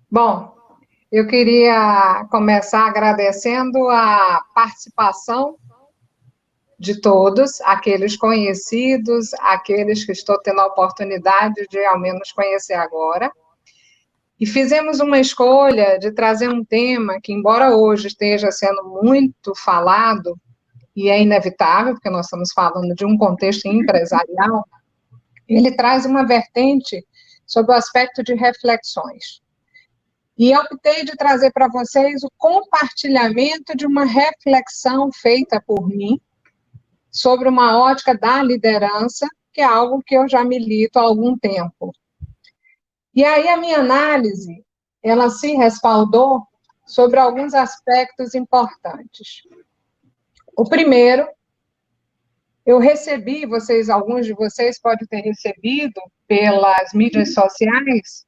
Bom, eu queria começar agradecendo a participação de todos, aqueles conhecidos, aqueles que estou tendo a oportunidade de ao menos conhecer agora. E fizemos uma escolha de trazer um tema que, embora hoje esteja sendo muito falado, e é inevitável, porque nós estamos falando de um contexto empresarial, ele traz uma vertente sobre o aspecto de reflexões. E eu optei de trazer para vocês o compartilhamento de uma reflexão feita por mim sobre uma ótica da liderança, que é algo que eu já milito há algum tempo. E aí a minha análise, ela se respaldou sobre alguns aspectos importantes. O primeiro, eu recebi, alguns de vocês podem ter recebido pelas mídias sociais,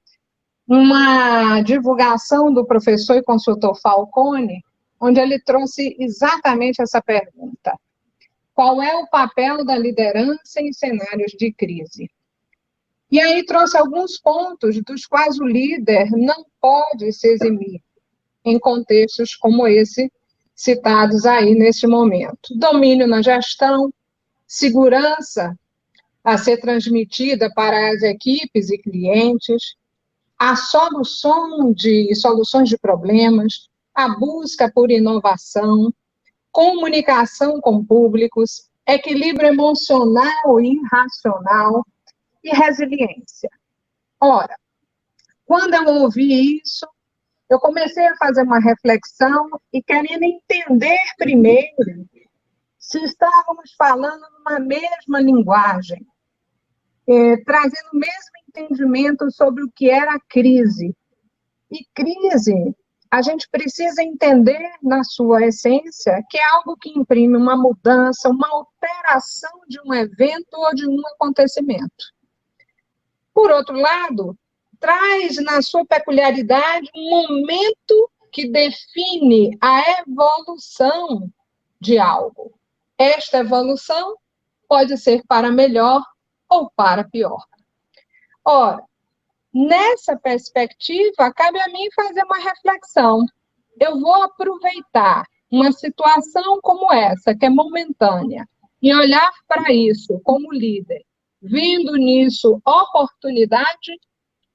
uma divulgação do professor e consultor Falcone, onde ele trouxe exatamente essa pergunta: qual é o papel da liderança em cenários de crise? E aí trouxe alguns pontos dos quais o líder não pode se eximir em contextos como esse citados aí neste momento. Domínio na gestão, segurança a ser transmitida para as equipes e clientes, a soluções de problemas, a busca por inovação, comunicação com públicos, equilíbrio emocional e irracional e resiliência. Ora, quando eu ouvi isso, eu comecei a fazer uma reflexão e querendo entender primeiro se estávamos falando numa mesma linguagem, trazendo o mesmo entendimento sobre o que era a crise. E crise, a gente precisa entender na sua essência que é algo que imprime uma mudança, uma alteração de um evento ou de um acontecimento. Por outro lado, traz na sua peculiaridade um momento que define a evolução de algo. Esta evolução pode ser para melhor ou para pior. Ora, nessa perspectiva, cabe a mim fazer uma reflexão. Eu vou aproveitar uma situação como essa, que é momentânea, e olhar para isso como líder, vendo nisso oportunidade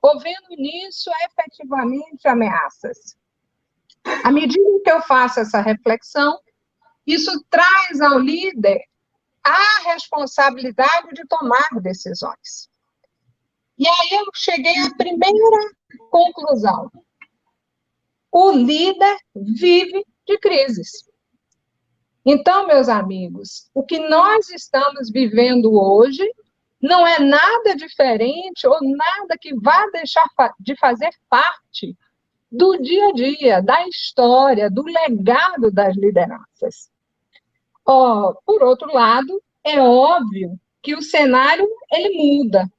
ou vendo nisso efetivamente ameaças. À medida que eu faço essa reflexão, isso traz ao líder a responsabilidade de tomar decisões. E aí eu cheguei à primeira conclusão. O líder vive de crises. Então, meus amigos, o que nós estamos vivendo hoje não é nada diferente ou nada que vá deixar de fazer parte do dia a dia, da história, do legado das lideranças. Por outro lado, é óbvio que o cenário ele muda.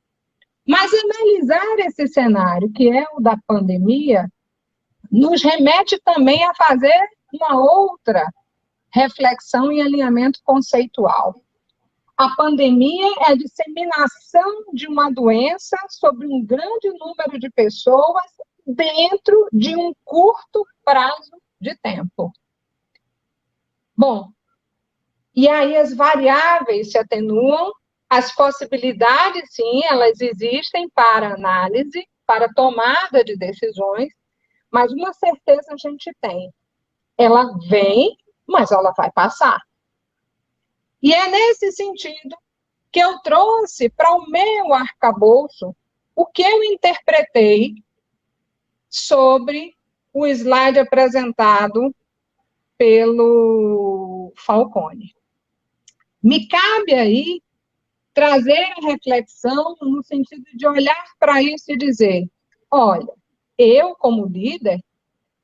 Mas analisar esse cenário, que é o da pandemia, nos remete também a fazer uma outra reflexão e alinhamento conceitual. A pandemia é a disseminação de uma doença sobre um grande número de pessoas dentro de um curto prazo de tempo. Bom, e aí as variáveis se atenuam, as possibilidades, sim, elas existem para análise, para tomada de decisões, mas uma certeza a gente tem: ela vem, mas ela vai passar. E é nesse sentido que eu trouxe para o meu arcabouço o que eu interpretei sobre o slide apresentado pelo Falcone. Me cabe aí trazer a reflexão no sentido de olhar para isso e dizer: olha, eu, como líder,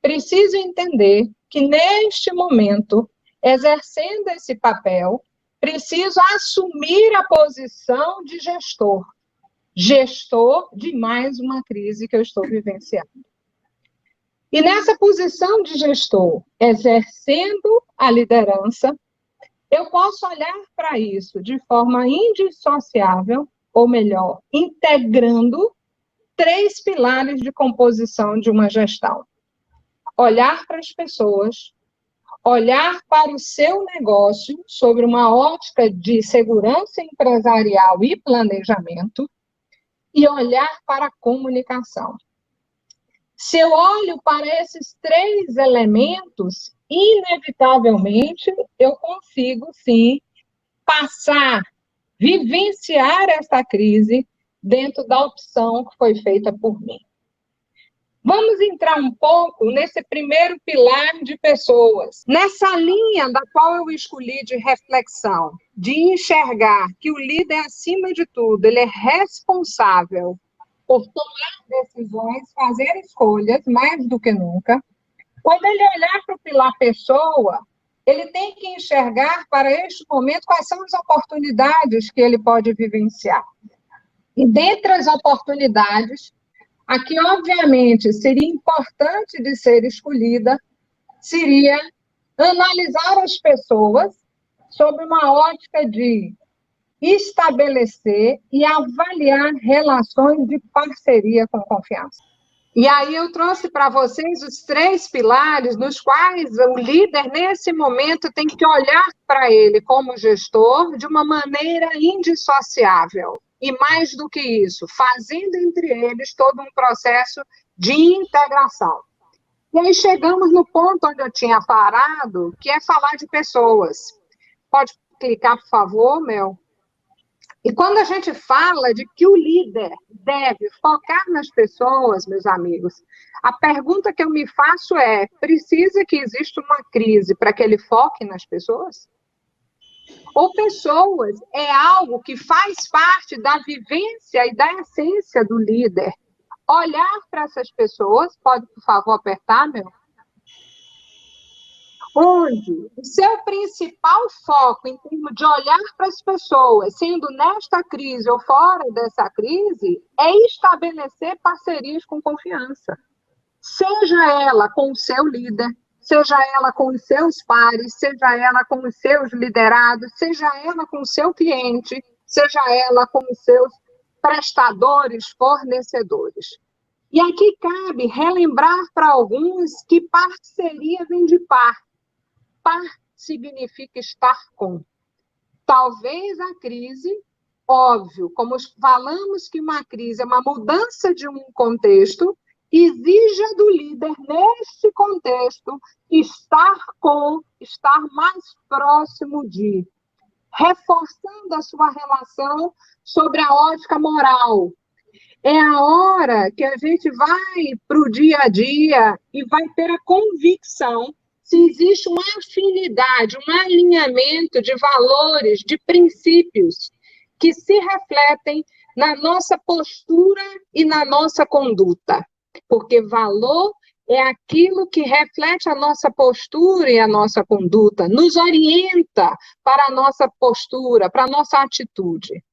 preciso entender que, neste momento, exercendo esse papel, preciso assumir a posição de gestor. Gestor de mais uma crise que eu estou vivenciando. E nessa posição de gestor, exercendo a liderança, eu posso olhar para isso de forma indissociável, ou melhor, integrando 3 pilares de composição de uma gestão: olhar para as pessoas, olhar para o seu negócio sobre uma ótica de segurança empresarial e planejamento, e olhar para a comunicação. Se eu olho para esses 3 elementos, inevitavelmente eu consigo, sim, passar, vivenciar esta crise dentro da opção que foi feita por mim. Vamos entrar um pouco nesse primeiro pilar de pessoas. Nessa linha da qual eu escolhi de reflexão, de enxergar que o líder, acima de tudo, ele é responsável por tomar decisões, fazer escolhas, mais do que nunca. Quando ele olhar para o pilar pessoa, ele tem que enxergar para este momento quais são as oportunidades que ele pode vivenciar. E dentre as oportunidades, a que, obviamente, seria importante de ser escolhida, seria analisar as pessoas sob uma ótica de estabelecer e avaliar relações de parceria com confiança. E aí eu trouxe para vocês os 3 pilares nos quais o líder, nesse momento, tem que olhar para ele como gestor de uma maneira indissociável. E mais do que isso, fazendo entre eles todo um processo de integração. E aí chegamos no ponto onde eu tinha parado, que é falar de pessoas. Pode clicar, por favor, Mel? E quando a gente fala de que o líder deve focar nas pessoas, meus amigos, a pergunta que eu me faço é: precisa que exista uma crise para que ele foque nas pessoas? Ou pessoas é algo que faz parte da vivência e da essência do líder? Olhar para essas pessoas, pode, por favor, apertar, meu? Onde o seu principal foco em termos de olhar para as pessoas, sendo nesta crise ou fora dessa crise, é estabelecer parcerias com confiança. Seja ela com o seu líder, seja ela com os seus pares, seja ela com os seus liderados, seja ela com o seu cliente, seja ela com os seus prestadores, fornecedores. E aqui cabe relembrar para alguns que parceria vem de par. Par significa estar com. Talvez a crise, óbvio, como falamos que uma crise é uma mudança de um contexto, exija do líder, neste contexto, estar mais próximo de, reforçando a sua relação sobre a ótica moral. É a hora que a gente vai para o dia a dia e vai ter a convicção se existe uma afinidade, um alinhamento de valores, de princípios que se refletem na nossa postura e na nossa conduta. Porque valor é aquilo que reflete a nossa postura e a nossa conduta, nos orienta para a nossa postura, para a nossa atitude.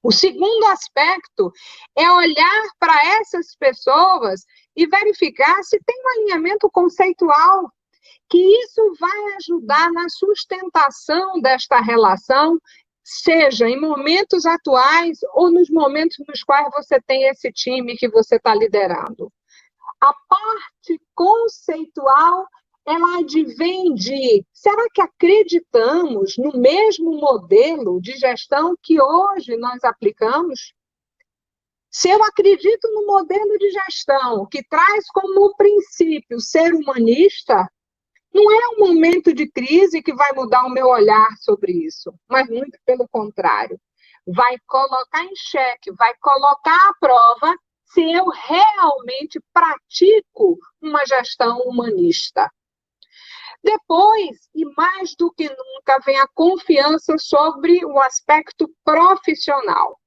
O segundo aspecto é olhar para essas pessoas e verificar se tem um alinhamento conceitual, que isso vai ajudar na sustentação desta relação, seja em momentos atuais ou nos momentos nos quais você tem esse time que você está liderando. A parte conceitual, ela advém de: será que acreditamos no mesmo modelo de gestão que hoje nós aplicamos? Se eu acredito no modelo de gestão que traz como princípio ser humanista, não é um momento de crise que vai mudar o meu olhar sobre isso, mas muito pelo contrário. Vai colocar em xeque, vai colocar à prova se eu realmente pratico uma gestão humanista. Depois, e mais do que nunca, vem a confiança sobre o aspecto profissional.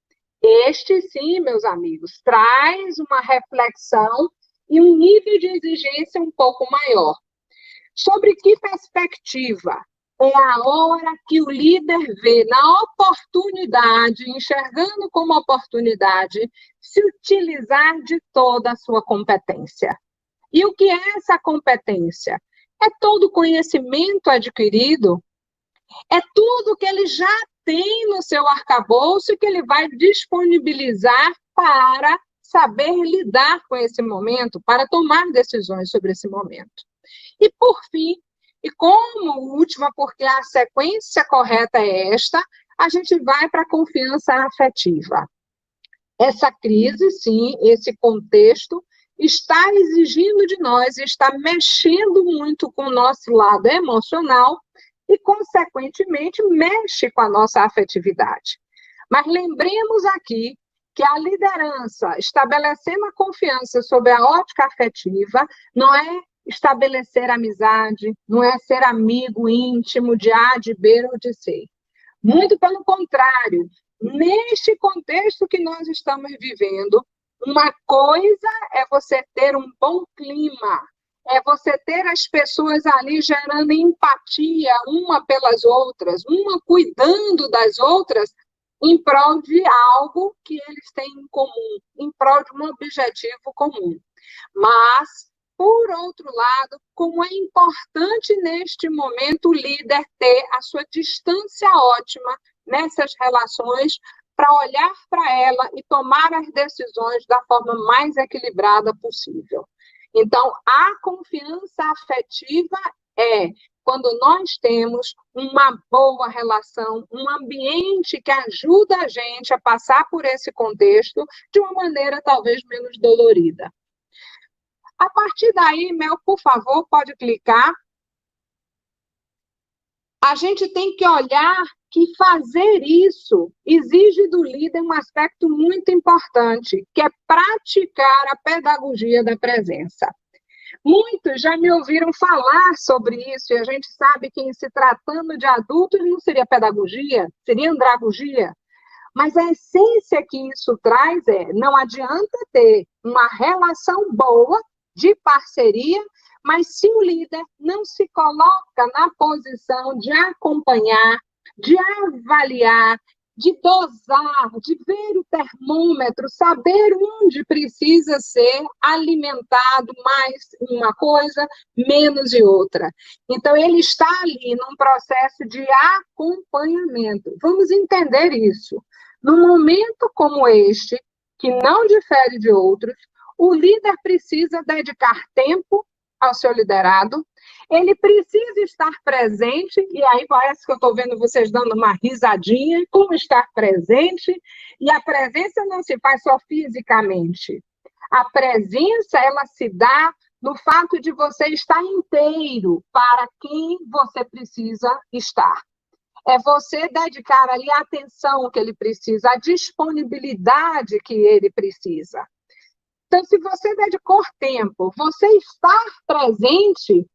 Este, sim, meus amigos, traz uma reflexão e um nível de exigência um pouco maior. Sobre que perspectiva? É a hora que o líder vê na oportunidade, enxergando como oportunidade, se utilizar de toda a sua competência. E o que é essa competência? É todo o conhecimento adquirido, é tudo que ele já tem no seu arcabouço e que ele vai disponibilizar para saber lidar com esse momento para tomar decisões sobre esse momento. E, por fim, e como última, porque a sequência correta é esta, a gente vai para a confiança afetiva. Essa crise, sim, esse contexto, está exigindo de nós, está mexendo muito com o nosso lado emocional e, consequentemente, mexe com a nossa afetividade. Mas lembremos aqui que a liderança, estabelecendo a confiança sob a ótica afetiva, não é estabelecer amizade, não é ser amigo íntimo de A, de B ou de C. Muito pelo contrário, neste contexto que nós estamos vivendo, uma coisa é você ter um bom clima, é você ter as pessoas ali gerando empatia uma pelas outras, uma cuidando das outras, em prol de algo que eles têm em comum, em prol de um objetivo comum. Mas, por outro lado, como é importante neste momento o líder ter a sua distância ótima nessas relações para olhar para ela e tomar as decisões da forma mais equilibrada possível. Então, a confiança afetiva é quando nós temos uma boa relação, um ambiente que ajuda a gente a passar por esse contexto de uma maneira talvez menos dolorida. A partir daí, Mel, por favor, pode clicar. A gente tem que olhar que fazer isso exige do líder um aspecto muito importante, que é praticar a pedagogia da presença. Muitos já me ouviram falar sobre isso, e a gente sabe que, em se tratando de adultos, não seria pedagogia, seria andragogia. Mas a essência que isso traz é, não adianta ter uma relação boa de parceria, mas se o líder não se coloca na posição de acompanhar, de avaliar, de dosar, de ver o termômetro, saber onde precisa ser alimentado mais uma coisa, menos de outra. Então, ele está ali num processo de acompanhamento. Vamos entender isso. Num momento como este, que não difere de outros, o líder precisa dedicar tempo ao seu liderado, ele precisa estar presente, e aí parece que eu estou vendo vocês dando uma risadinha, como estar presente, e a presença não se faz só fisicamente. A presença, ela se dá no fato de você estar inteiro para quem você precisa estar. É você dedicar ali a atenção que ele precisa, a disponibilidade que ele precisa. Então, se você dedicou tempo, você estar presente,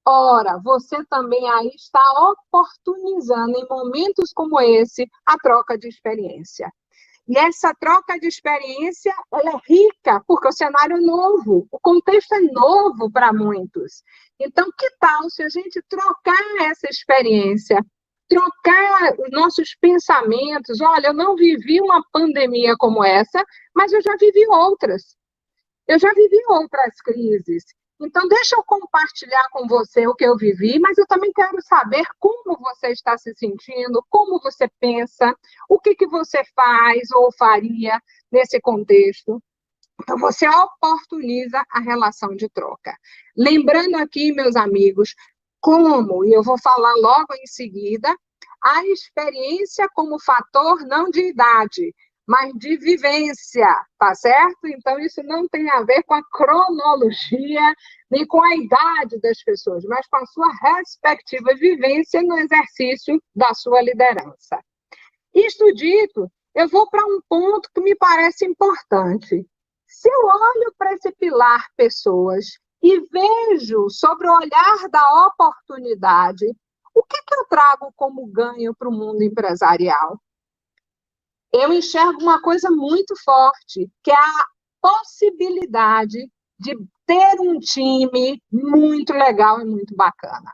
ora, você também aí está oportunizando, em momentos como esse, a troca de experiência. E essa troca de experiência, ela é rica, porque o cenário é novo, o contexto é novo para muitos. Então, que tal se a gente trocar essa experiência, trocar os nossos pensamentos? Olha, eu não vivi uma pandemia como essa, mas eu já vivi outras. Eu já vivi outras crises. Então, deixa eu compartilhar com você o que eu vivi, mas eu também quero saber como você está se sentindo, como você pensa, o que você faz ou faria nesse contexto. Então, você oportuniza a relação de troca. Lembrando aqui, meus amigos, como, e eu vou falar logo em seguida, a experiência como fator não de idade, mas de vivência, tá certo? Então, isso não tem a ver com a cronologia, nem com a idade das pessoas, mas com a sua respectiva vivência no exercício da sua liderança. Isto dito, eu vou para um ponto que me parece importante. Se eu olho para esse pilar pessoas e vejo sobre o olhar da oportunidade, o que eu trago como ganho para o mundo empresarial? Eu enxergo uma coisa muito forte, que é a possibilidade de ter um time muito legal e muito bacana.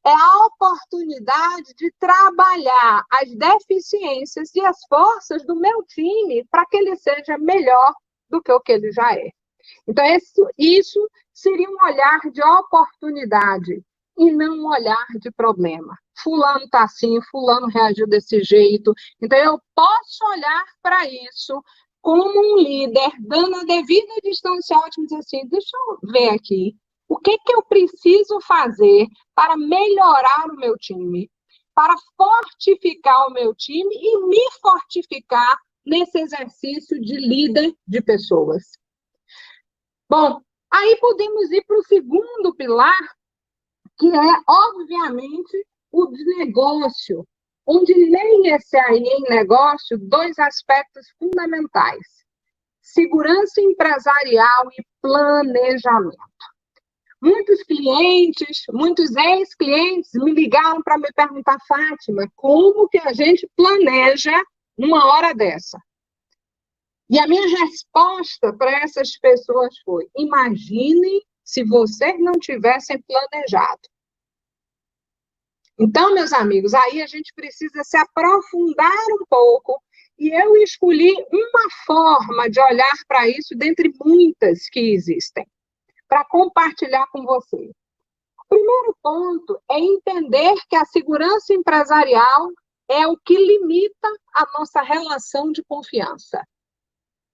É a oportunidade de trabalhar as deficiências e as forças do meu time para que ele seja melhor do que o que ele já é. Então, isso seria um olhar de oportunidade e não um olhar de problema. Fulano está assim, fulano reagiu desse jeito. Então, eu posso olhar para isso como um líder, dando a devida distância ótima, diz assim, deixa eu ver aqui, o que eu preciso fazer para melhorar o meu time, para fortificar o meu time e me fortificar nesse exercício de líder de pessoas. Bom, aí podemos ir para o segundo pilar, que é, obviamente, o de negócio, onde leia-se aí em negócio dois aspectos fundamentais: segurança empresarial e planejamento. Muitos clientes, muitos ex-clientes me ligaram para me perguntar, Fátima, como que a gente planeja numa hora dessa? E a minha resposta para essas pessoas foi: imaginem se vocês não tivessem planejado. Então, meus amigos, aí a gente precisa se aprofundar um pouco, e eu escolhi uma forma de olhar para isso dentre muitas que existem, para compartilhar com vocês. O primeiro ponto é entender que a segurança empresarial é o que limita a nossa relação de confiança.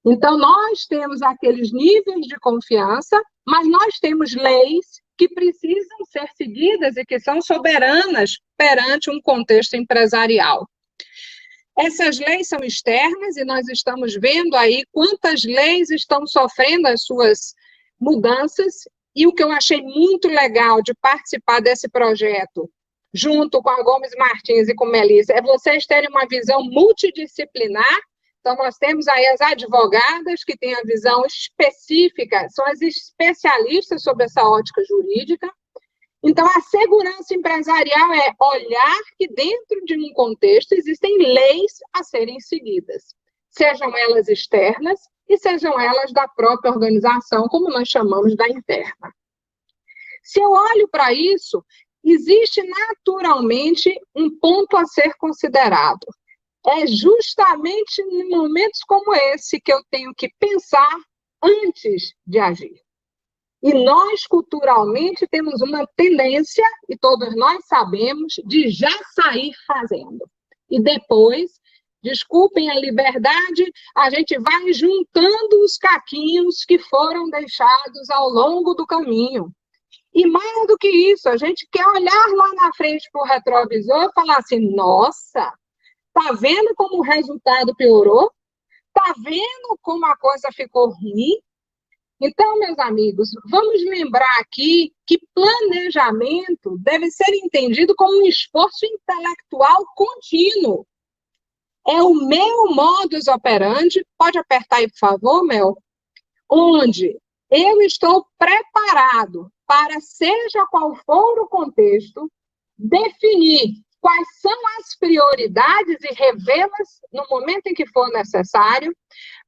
Então, nós temos aqueles níveis de confiança, mas nós temos leis que precisam ser seguidas e que são soberanas perante um contexto empresarial. Essas leis são externas e nós estamos vendo aí quantas leis estão sofrendo as suas mudanças, e o que eu achei muito legal de participar desse projeto, junto com a Gomes Martins e com Melissa, é vocês terem uma visão multidisciplinar. Então, nós temos aí as advogadas, que têm a visão específica, são as especialistas sobre essa ótica jurídica. Então, a segurança empresarial é olhar que dentro de um contexto existem leis a serem seguidas, sejam elas externas e sejam elas da própria organização, como nós chamamos da interna. Se eu olho para isso, existe naturalmente um ponto a ser considerado. É justamente em momentos como esse que eu tenho que pensar antes de agir. E nós, culturalmente, temos uma tendência, e todos nós sabemos, de já sair fazendo. E depois, desculpem a liberdade, a gente vai juntando os caquinhos que foram deixados ao longo do caminho. E mais do que isso, a gente quer olhar lá na frente para o retrovisor e falar assim, nossa, tá vendo como o resultado piorou? Tá vendo como a coisa ficou ruim? Então, meus amigos, vamos lembrar aqui que planejamento deve ser entendido como um esforço intelectual contínuo. É o meu modus operandi, pode apertar aí, por favor, Mel, onde eu estou preparado para, seja qual for o contexto, definir quais são as prioridades e revê-las no momento em que for necessário,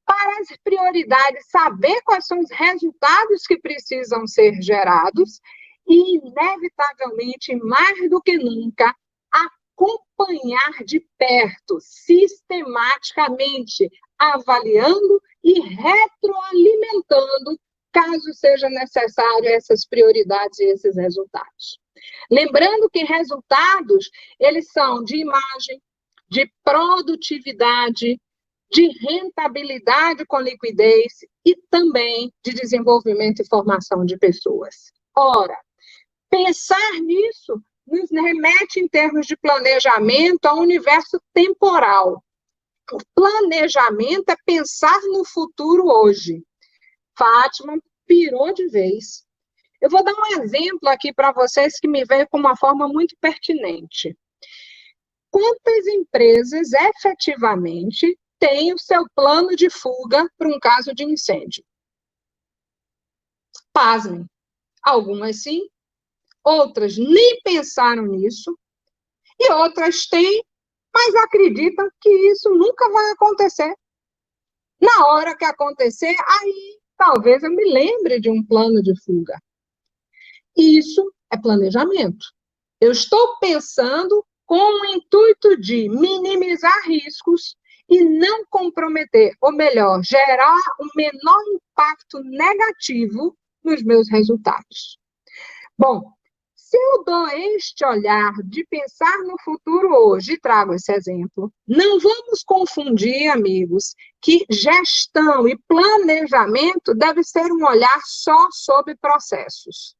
para as prioridades, saber quais são os resultados que precisam ser gerados e, inevitavelmente, mais do que nunca, acompanhar de perto, sistematicamente, avaliando e retroalimentando, caso seja necessário, essas prioridades e esses resultados. Lembrando que resultados, eles são de imagem, de produtividade, de rentabilidade com liquidez e também de desenvolvimento e formação de pessoas. Ora, pensar nisso nos remete, em termos de planejamento, ao universo temporal. O planejamento é pensar no futuro hoje. Fátima pirou de vez. Eu vou dar um exemplo aqui para vocês que me veio com uma forma muito pertinente. Quantas empresas efetivamente têm o seu plano de fuga para um caso de incêndio? Pasmem. Algumas sim, outras nem pensaram nisso, e outras têm, mas acreditam que isso nunca vai acontecer. Na hora que acontecer, aí talvez eu me lembre de um plano de fuga. Isso é planejamento. Eu estou pensando com o intuito de minimizar riscos e não comprometer, ou melhor, gerar o menor impacto negativo nos meus resultados. Bom, se eu dou este olhar de pensar no futuro hoje, e trago esse exemplo, não vamos confundir, amigos, que gestão e planejamento deve ser um olhar só sobre processos.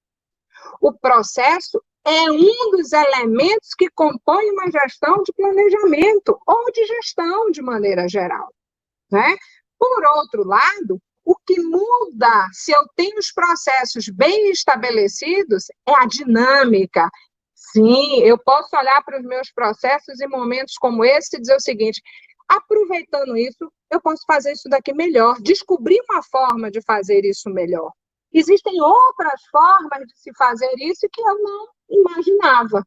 O processo é um dos elementos que compõe uma gestão de planejamento ou de gestão de maneira geral, né? Por outro lado, o que muda se eu tenho os processos bem estabelecidos é a dinâmica. Sim, eu posso olhar para os meus processos em momentos como esse e dizer o seguinte: aproveitando isso, eu posso fazer isso daqui melhor, descobrir uma forma de fazer isso melhor. Existem outras formas de se fazer isso que eu não imaginava.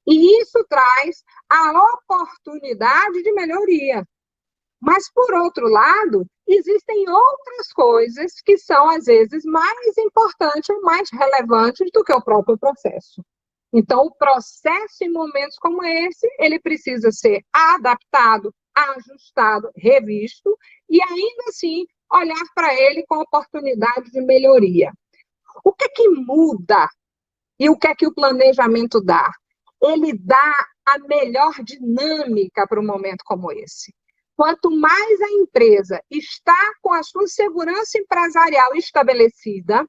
E isso traz a oportunidade de melhoria. Mas, por outro lado, existem outras coisas que são, às vezes, mais importantes ou mais relevantes do que o próprio processo. Então, o processo, em momentos como esse, ele precisa ser adaptado, ajustado, revisto, e ainda assim, olhar para ele com oportunidade de melhoria. O que é que muda e o que é que o planejamento dá? Ele dá a melhor dinâmica para um momento como esse. Quanto mais a empresa está com a sua segurança empresarial estabelecida,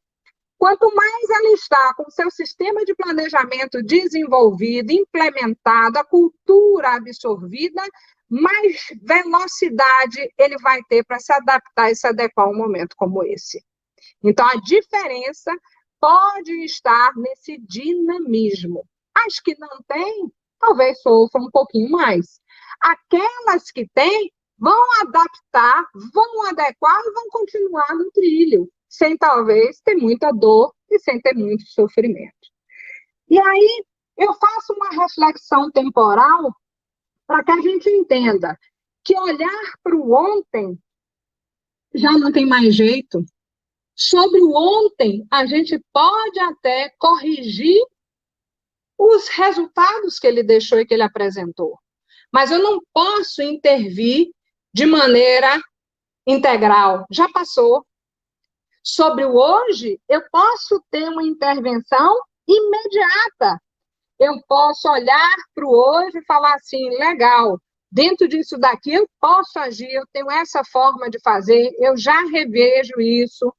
quanto mais ela está com o seu sistema de planejamento desenvolvido, implementado, a cultura absorvida, mais velocidade ele vai ter para se adaptar e se adequar a um momento como esse. Então, a diferença pode estar nesse dinamismo. As que não têm, talvez sofram um pouquinho mais. Aquelas que têm, vão adaptar, vão adequar e vão continuar no trilho, sem talvez ter muita dor e sem ter muito sofrimento. E aí, eu faço uma reflexão temporal para que a gente entenda que olhar para o ontem já não tem mais jeito. Sobre o ontem, a gente pode até corrigir os resultados que ele deixou e que ele apresentou. Mas eu não posso intervir de maneira integral. Já passou. Sobre o hoje, eu posso ter uma intervenção imediata. Eu posso olhar para o hoje e falar assim, legal, dentro disso daqui eu posso agir, eu tenho essa forma de fazer, eu já revejo isso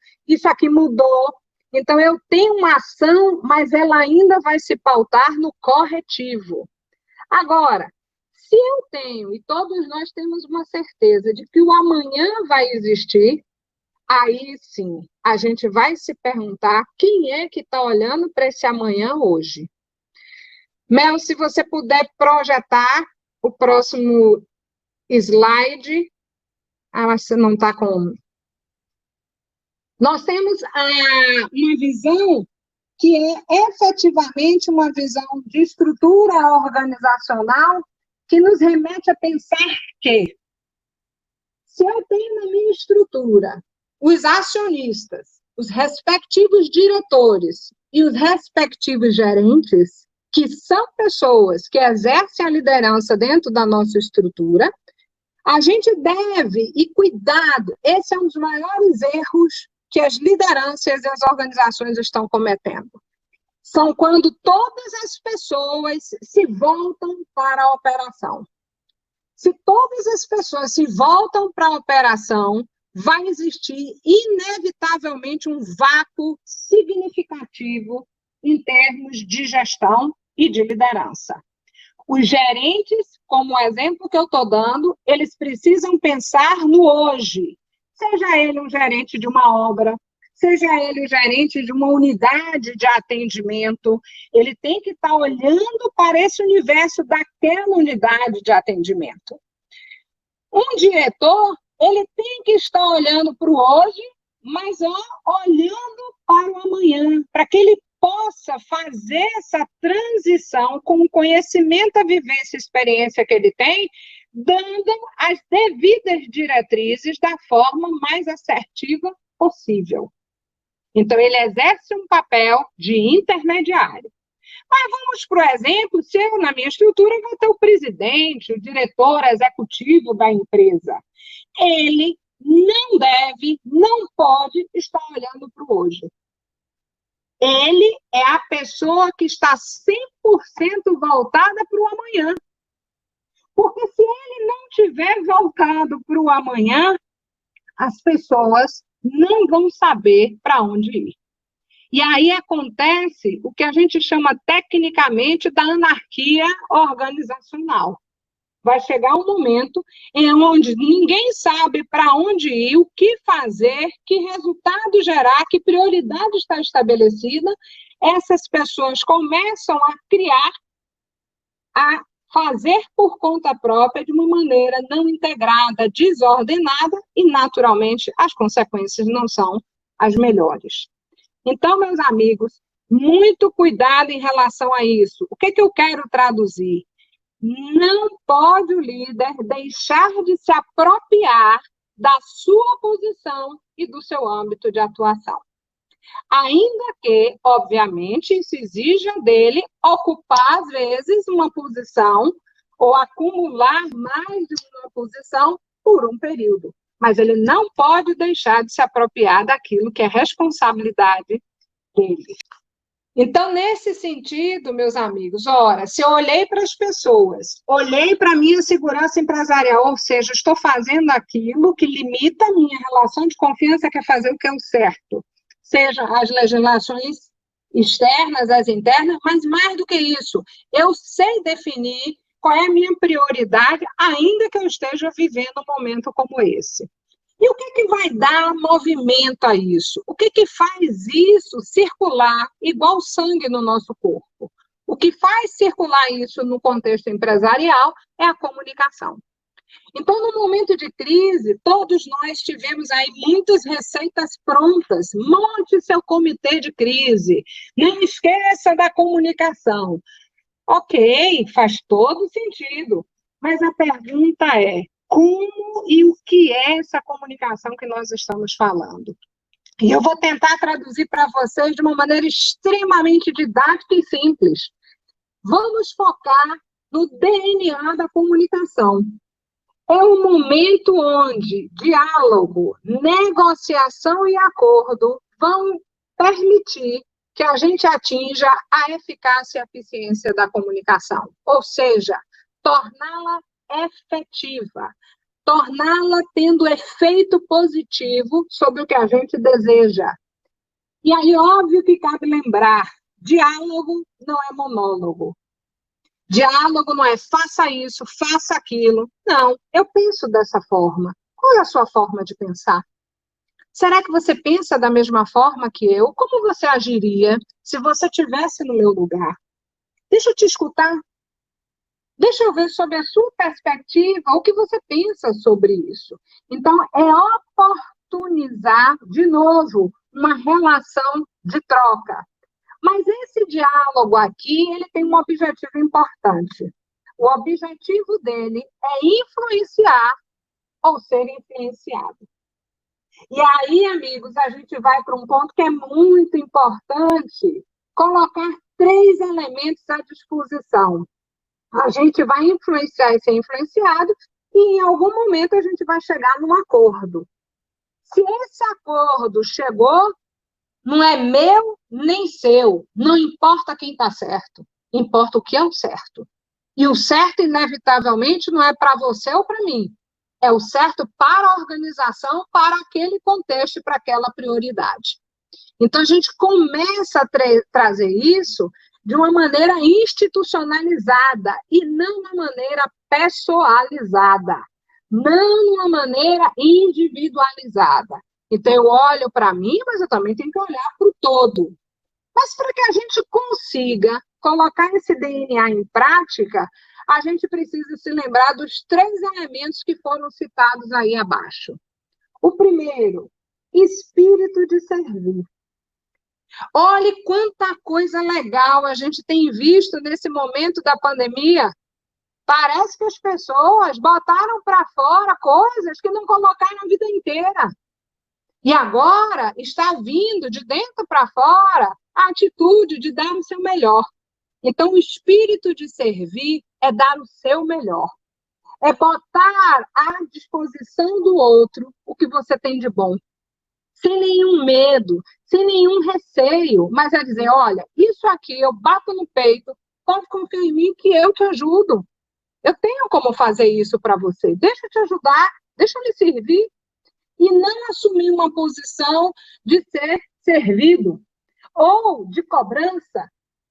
aqui mudou. Então, eu tenho uma ação, mas ela ainda vai se pautar no corretivo. Agora, se eu tenho, e todos nós temos uma certeza de que o amanhã vai existir, aí sim, a gente vai se perguntar quem é que está olhando para esse amanhã hoje. Mel, se você puder projetar o próximo slide. Você não está com... Nós temos uma visão que é efetivamente uma visão de estrutura organizacional que nos remete a pensar que, se eu tenho na minha estrutura os acionistas, os respectivos diretores e os respectivos gerentes, que são pessoas que exercem a liderança dentro da nossa estrutura, a gente deve, e cuidado, esse é um dos maiores erros que as lideranças e as organizações estão cometendo. São quando todas as pessoas se voltam para a operação. Se todas as pessoas se voltam para a operação, vai existir inevitavelmente um vácuo significativo em termos de gestão e de liderança. Os gerentes, como o exemplo que eu estou dando, eles precisam pensar no hoje. Seja ele um gerente de uma obra, seja ele o gerente de uma unidade de atendimento, ele tem que estar olhando para esse universo daquela unidade de atendimento. Um diretor, ele tem que estar olhando para o hoje, mas olhando para o amanhã, para que ele possa fazer essa transição com o conhecimento, a vivência e a experiência que ele tem, dando as devidas diretrizes da forma mais assertiva possível. Então, ele exerce um papel de intermediário. Mas vamos para o exemplo, se eu, na minha estrutura, vou ter o presidente, o diretor executivo da empresa. Ele não deve, não pode estar olhando para o hoje. Ele é a pessoa que está 100% voltada para o amanhã. Porque se ele não tiver voltado para o amanhã, as pessoas não vão saber para onde ir. E aí acontece o que a gente chama tecnicamente da anarquia organizacional. Vai chegar um momento em onde ninguém sabe para onde ir, o que fazer, que resultado gerar, que prioridade está estabelecida. Essas pessoas começam a criar, a fazer por conta própria de uma maneira não integrada, desordenada, e, naturalmente, as consequências não são as melhores. Então, meus amigos, muito cuidado em relação a isso. O que eu quero traduzir? Não pode o líder deixar de se apropriar da sua posição e do seu âmbito de atuação. Ainda que, obviamente, isso exija dele ocupar, às vezes, uma posição ou acumular mais de uma posição por um período. Mas ele não pode deixar de se apropriar daquilo que é responsabilidade dele. Então, nesse sentido, meus amigos, ora, se eu olhei para as pessoas, olhei para a minha segurança empresarial, ou seja, estou fazendo aquilo que limita a minha relação de confiança, que é fazer o que é o certo, seja as legislações externas, as internas, mas mais do que isso, eu sei definir qual é a minha prioridade, ainda que eu esteja vivendo um momento como esse. E o que vai dar movimento a isso? O que faz isso circular igual sangue no nosso corpo? O que faz circular isso no contexto empresarial é a comunicação. Então, no momento de crise, todos nós tivemos aí muitas receitas prontas. Monte seu comitê de crise. Não esqueça da comunicação. Ok, faz todo sentido. Mas a pergunta é: como e o que é essa comunicação que nós estamos falando? E eu vou tentar traduzir para vocês de uma maneira extremamente didática e simples. Vamos focar no DNA da comunicação. É um momento onde diálogo, negociação e acordo vão permitir que a gente atinja a eficácia e a eficiência da comunicação. Ou seja, torná-la efetiva, torná-la tendo efeito positivo sobre o que a gente deseja. E aí, óbvio que cabe lembrar, diálogo não é monólogo. Diálogo não é faça isso, faça aquilo. Não, eu penso dessa forma. Qual é a sua forma de pensar? Será que você pensa da mesma forma que eu? Como você agiria se você estivesse no meu lugar? Deixa eu te escutar. Deixa eu ver sobre a sua perspectiva, o que você pensa sobre isso. Então, é oportunizar, de novo, uma relação de troca. Mas esse diálogo aqui, ele tem um objetivo importante. O objetivo dele é influenciar ou ser influenciado. E aí, amigos, a gente vai para um ponto que é muito importante, colocar 3 elementos à disposição. A gente vai influenciar e ser influenciado, e em algum momento a gente vai chegar num acordo. Se esse acordo chegou, não é meu nem seu, não importa quem está certo, importa o que é o certo. E o certo, inevitavelmente, não é para você ou para mim, é o certo para a organização, para aquele contexto e para aquela prioridade. Então, a gente começa a trazer isso de uma maneira institucionalizada e não de uma maneira pessoalizada, não de uma maneira individualizada. Então, eu olho para mim, mas eu também tenho que olhar para o todo. Mas para que a gente consiga colocar esse DNA em prática, a gente precisa se lembrar dos 3 elementos que foram citados aí abaixo. O primeiro, espírito de servir. Olhe quanta coisa legal a gente tem visto nesse momento da pandemia. Parece que as pessoas botaram para fora coisas que não colocaram a vida inteira. E agora está vindo de dentro para fora a atitude de dar o seu melhor. Então, o espírito de servir é dar o seu melhor. É botar à disposição do outro o que você tem de bom. sem nenhum medo, sem nenhum receio, mas é dizer, olha, isso aqui eu bato no peito, pode confiar em mim que eu te ajudo. Eu tenho como fazer isso para você. Deixa eu te ajudar, deixa eu lhe servir. E não assumir uma posição de ser servido ou de cobrança,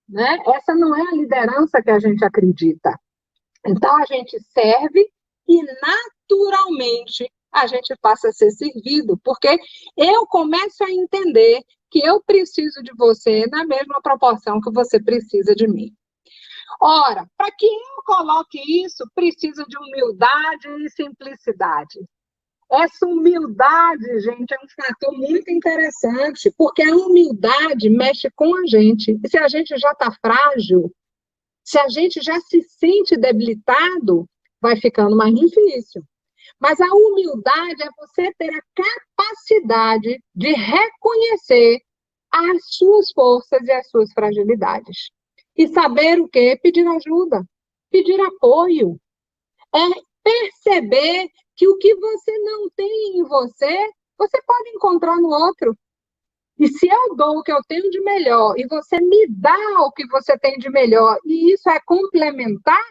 né? Essa não é a liderança que a gente acredita. Então, a gente serve e, naturalmente, a gente passa a ser servido, porque eu começo a entender que eu preciso de você na mesma proporção que você precisa de mim. Ora, para que eu coloque isso, precisa de humildade e simplicidade. Essa humildade, gente, é um fator muito interessante, porque a humildade mexe com a gente. E se a gente já está frágil, se a gente já se sente debilitado, vai ficando mais difícil. Mas a humildade é você ter a capacidade de reconhecer as suas forças e as suas fragilidades. E saber o quê? Pedir ajuda, pedir apoio. É perceber que o que você não tem em você, você pode encontrar no outro. E se eu dou o que eu tenho de melhor e você me dá o que você tem de melhor, e isso é complementar,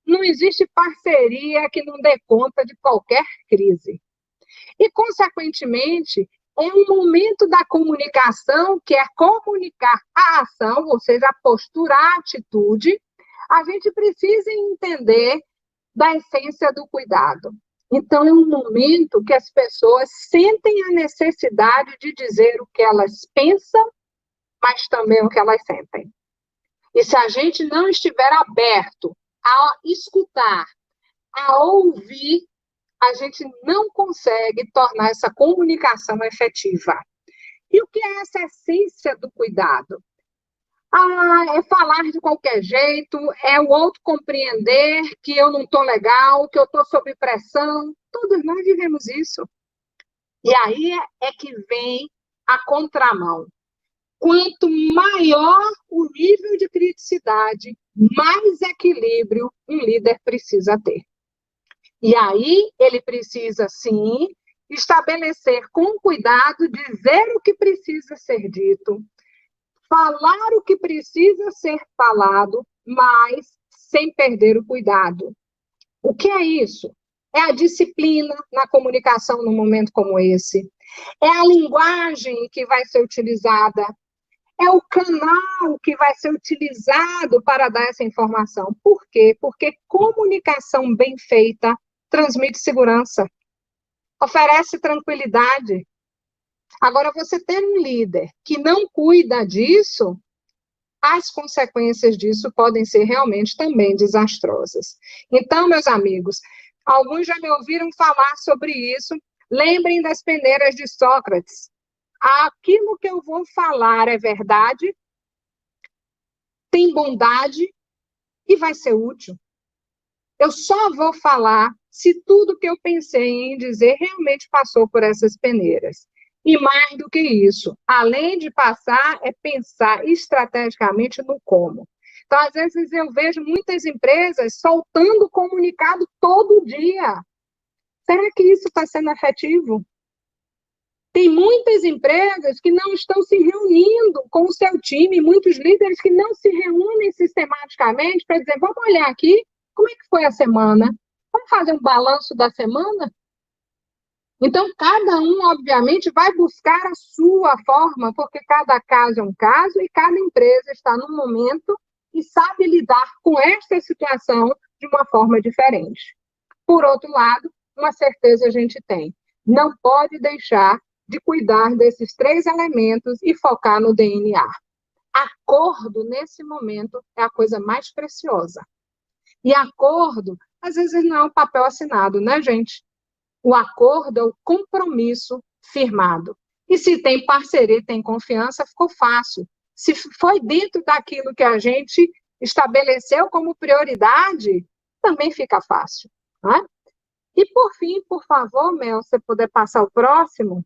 não existe parceria que não dê conta de qualquer crise. E, consequentemente, é um momento da comunicação, que é comunicar a ação, ou seja, a postura, a atitude, a gente precisa entender da essência do cuidado. Então, é um momento que as pessoas sentem a necessidade de dizer o que elas pensam, mas também o que elas sentem. E se a gente não estiver aberto a escutar, a ouvir, a gente não consegue tornar essa comunicação efetiva. E o que é essa essência do cuidado? É falar de qualquer jeito, é o outro compreender que eu não estou legal, que eu estou sob pressão. Todos nós vivemos isso. E aí é que vem a contramão. Quanto maior o nível de criticidade, mais equilíbrio um líder precisa ter. E aí ele precisa, sim, estabelecer com cuidado, dizer o que precisa ser dito, falar o que precisa ser falado, mas sem perder o cuidado. O que é isso? É a disciplina na comunicação num momento como esse. É a linguagem que vai ser utilizada. É o canal que vai ser utilizado para dar essa informação. Por quê? Porque comunicação bem feita transmite segurança, oferece tranquilidade. Agora, você ter um líder que não cuida disso, as consequências disso podem ser realmente também desastrosas. Então, meus amigos, alguns já me ouviram falar sobre isso. Lembrem das peneiras de Sócrates. Aquilo que eu vou falar é verdade, tem bondade e vai ser útil. Eu só vou falar se tudo que eu pensei em dizer realmente passou por essas peneiras. E mais do que isso, além de passar, é pensar estrategicamente no como. Então, às vezes, eu vejo muitas empresas soltando comunicado todo dia. Será que isso está sendo efetivo? Tem muitas empresas que não estão se reunindo com o seu time, muitos líderes que não se reúnem sistematicamente para dizer, vamos olhar aqui, como é que foi a semana? Vamos fazer um balanço da semana? Então, cada um, obviamente, vai buscar a sua forma, porque cada caso é um caso e cada empresa está num momento e sabe lidar com esta situação de uma forma diferente. Por outro lado, uma certeza a gente tem: não pode deixar de cuidar desses três elementos e focar no DNA. Acordo, nesse momento, é a coisa mais preciosa. E acordo, às vezes, não é um papel assinado, né, gente? O acordo é o compromisso firmado. E se tem parceria, tem confiança, ficou fácil. Se foi dentro daquilo que a gente estabeleceu como prioridade, também fica fácil. Né? E, por fim, por favor, Mel, se você puder passar o próximo.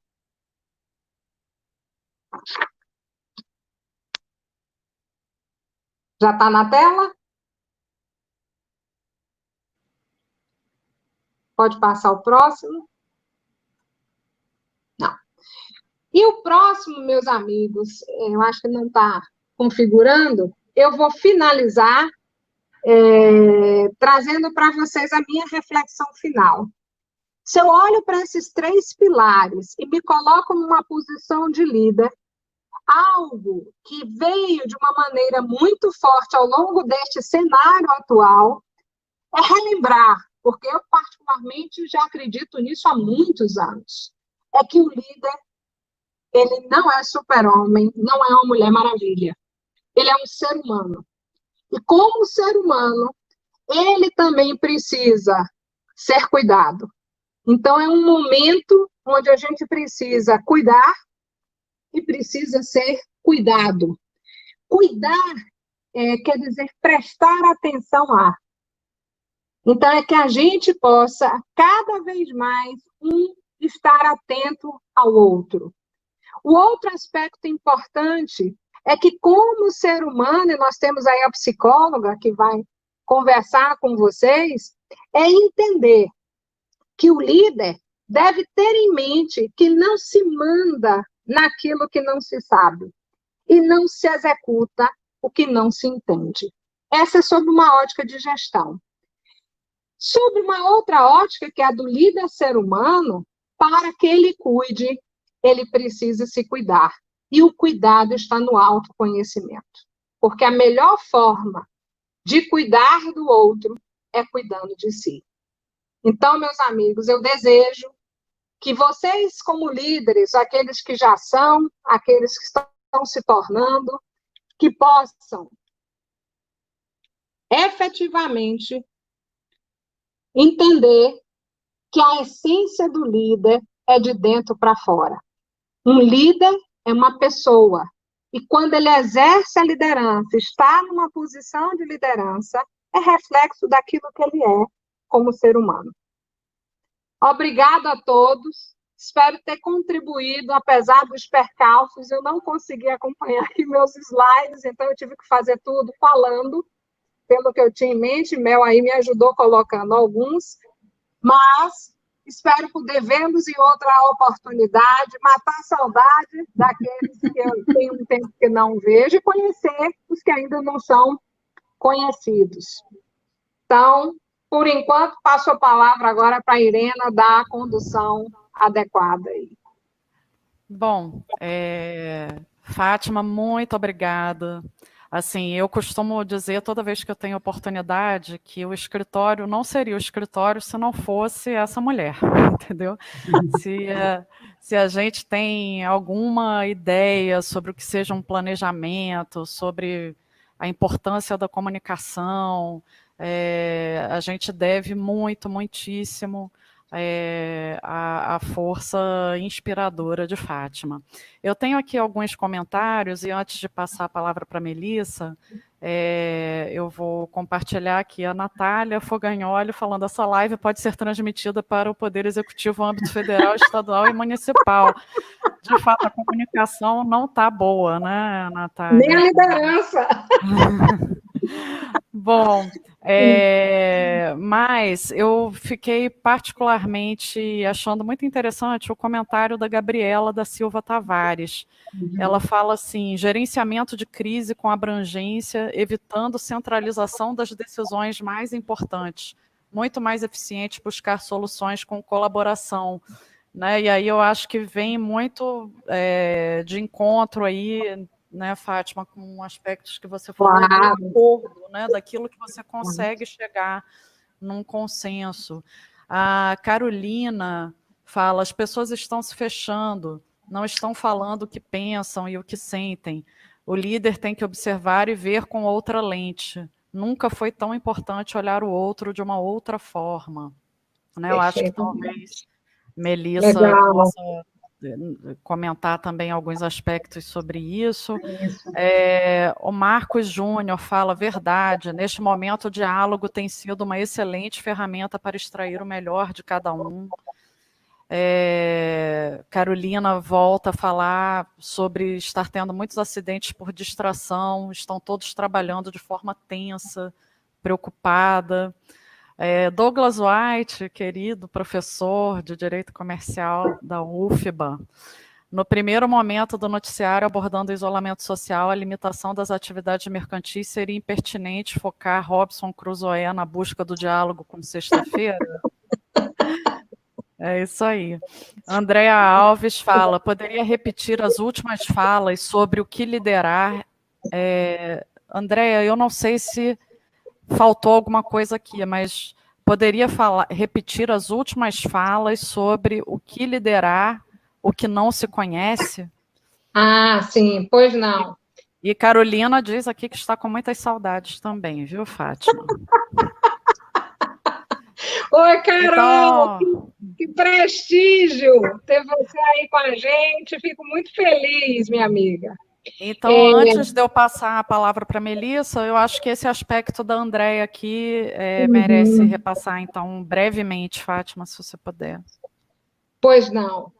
Já está na tela? Pode passar o próximo? Não. E o próximo, meus amigos, eu acho que não está configurando, eu vou finalizar trazendo para vocês a minha reflexão final. Se eu olho para esses 3 pilares e me coloco numa posição de líder, algo que veio de uma maneira muito forte ao longo deste cenário atual é relembrar, porque eu particularmente já acredito nisso há muitos anos, é que o líder, ele não é super-homem, não é uma mulher maravilha, ele é um ser humano. E como ser humano, ele também precisa ser cuidado. Então, é um momento onde a gente precisa cuidar e precisa ser cuidado. Cuidar quer dizer prestar atenção a. Então, é que a gente possa, cada vez mais, estar atento ao outro. O outro aspecto importante é que, como ser humano, e nós temos aí a psicóloga que vai conversar com vocês, é entender que o líder deve ter em mente que não se manda naquilo que não se sabe e não se executa o que não se entende. Essa é sob uma ótica de gestão. Sob uma outra ótica, que é a do líder ser humano, para que ele cuide, ele precisa se cuidar. E o cuidado está no autoconhecimento. Porque a melhor forma de cuidar do outro é cuidando de si. Então, meus amigos, eu desejo que vocês, como líderes, aqueles que já são, aqueles que estão se tornando, que possam efetivamente entender que a essência do líder é de dentro para fora. Um líder é uma pessoa, e quando ele exerce a liderança, está numa posição de liderança, é reflexo daquilo que ele é como ser humano. Obrigada a todos. Espero ter contribuído, apesar dos percalços, eu não consegui acompanhar aqui meus slides, então eu tive que fazer tudo falando, pelo que eu tinha em mente. Mel aí me ajudou colocando alguns, mas espero poder vê-los em outra oportunidade, matar a saudade daqueles que eu tenho um tempo que não vejo e conhecer os que ainda não são conhecidos. Então, por enquanto, passo a palavra agora para a Irena dar a condução adequada aí. Bom, Fátima, muito obrigada. Assim, eu costumo dizer toda vez que eu tenho oportunidade que o escritório não seria o escritório se não fosse essa mulher, entendeu? Se a gente tem alguma ideia sobre o que seja um planejamento, sobre a importância da comunicação, a gente deve muitíssimo a força inspiradora de Fátima. Eu tenho aqui alguns comentários, e antes de passar a palavra para a Melissa, eu vou compartilhar aqui a Natália Fogagnoli falando: essa live pode ser transmitida para o Poder Executivo, âmbito federal, estadual e municipal. De fato, a comunicação não está boa, né, Natália? Nem a liderança. Bom, mas eu fiquei particularmente achando muito interessante o comentário da Gabriela da Silva Tavares. Ela fala assim: gerenciamento de crise com abrangência, evitando centralização das decisões mais importantes, muito mais eficiente buscar soluções com colaboração. Né? E aí eu acho que vem muito de encontro aí, né, Fátima, com aspectos que você falou, claro, do acordo, né, daquilo que você consegue chegar num consenso. A Carolina fala: as pessoas estão se fechando, não estão falando o que pensam e o que sentem. O líder tem que observar e ver com outra lente. Nunca foi tão importante olhar o outro de uma outra forma. Né? Eu acho que talvez Melissa possa comentar também alguns aspectos sobre isso. O Marcos Júnior fala: verdade, neste momento o diálogo tem sido uma excelente ferramenta para extrair o melhor de cada um. Carolina volta a falar sobre estar tendo muitos acidentes por distração, estão todos trabalhando de forma tensa, preocupada. Douglas White, querido professor de Direito Comercial da UFBA, No primeiro momento do noticiário abordando o isolamento social, a limitação das atividades mercantis seria impertinente focar Robson Crusoe na busca do diálogo com Sexta-feira? É isso aí. Andréa Alves fala, poderia repetir as últimas falas sobre o que liderar? Andréa, eu não sei se faltou alguma coisa aqui, mas poderia repetir as últimas falas sobre o que liderar, o que não se conhece? Ah, sim, pois não. E Carolina diz aqui que está com muitas saudades também, viu, Fátima? Oi, Carol! Então, Que prestígio ter você aí com a gente. Fico muito feliz, minha amiga. então, antes de eu passar a palavra para a Melissa, eu acho que esse aspecto da Andréia aqui merece repassar, então, brevemente, Fátima, se você puder. Pois não.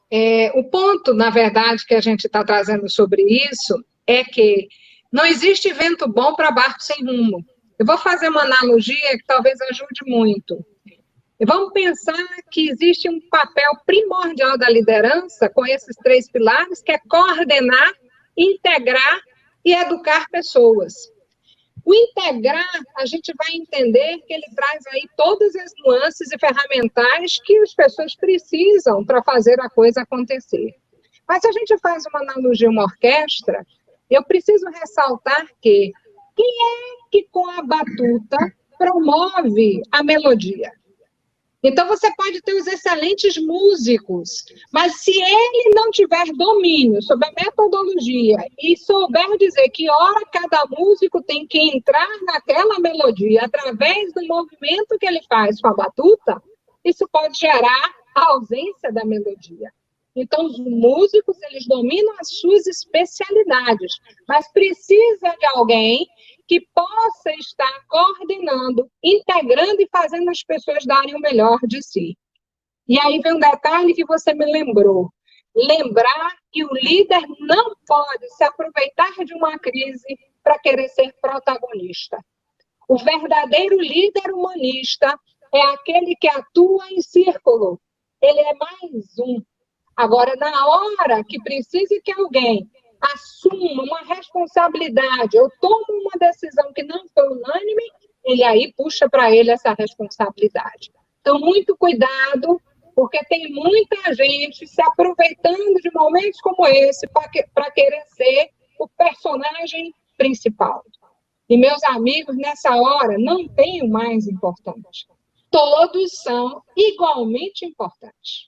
O ponto, na verdade, que a gente está trazendo sobre isso é que não existe vento bom para barco sem rumo. Eu vou fazer uma analogia que talvez ajude muito. E vamos pensar que existe um papel primordial da liderança com esses 3 pilares, que é coordenar, integrar e educar pessoas. O integrar, a gente vai entender que ele traz aí todas as nuances e ferramentais que as pessoas precisam para fazer a coisa acontecer. Mas se a gente faz uma analogia, uma orquestra, eu preciso ressaltar que quem é que com a batuta promove a melodia? Então, você pode ter os excelentes músicos, mas se ele não tiver domínio sobre a metodologia e souber dizer que hora cada músico tem que entrar naquela melodia através do movimento que ele faz com a batuta, isso pode gerar a ausência da melodia. Então, os músicos, eles dominam as suas especialidades, mas precisa de alguém que possa estar coordenando, integrando e fazendo as pessoas darem o melhor de si. E aí vem um detalhe que você me lembrou. Lembrar que o líder não pode se aproveitar de uma crise para querer ser protagonista. O verdadeiro líder humanista é aquele que atua em círculo. Ele é mais um. Agora, na hora que precise que alguém assuma uma responsabilidade ou tome uma decisão que não foi unânime, ele aí puxa para ele essa responsabilidade. Então, muito cuidado, porque tem muita gente se aproveitando de momentos como esse para querer ser o personagem principal. E, meus amigos, nessa hora, não tem o mais importante. Todos são igualmente importantes.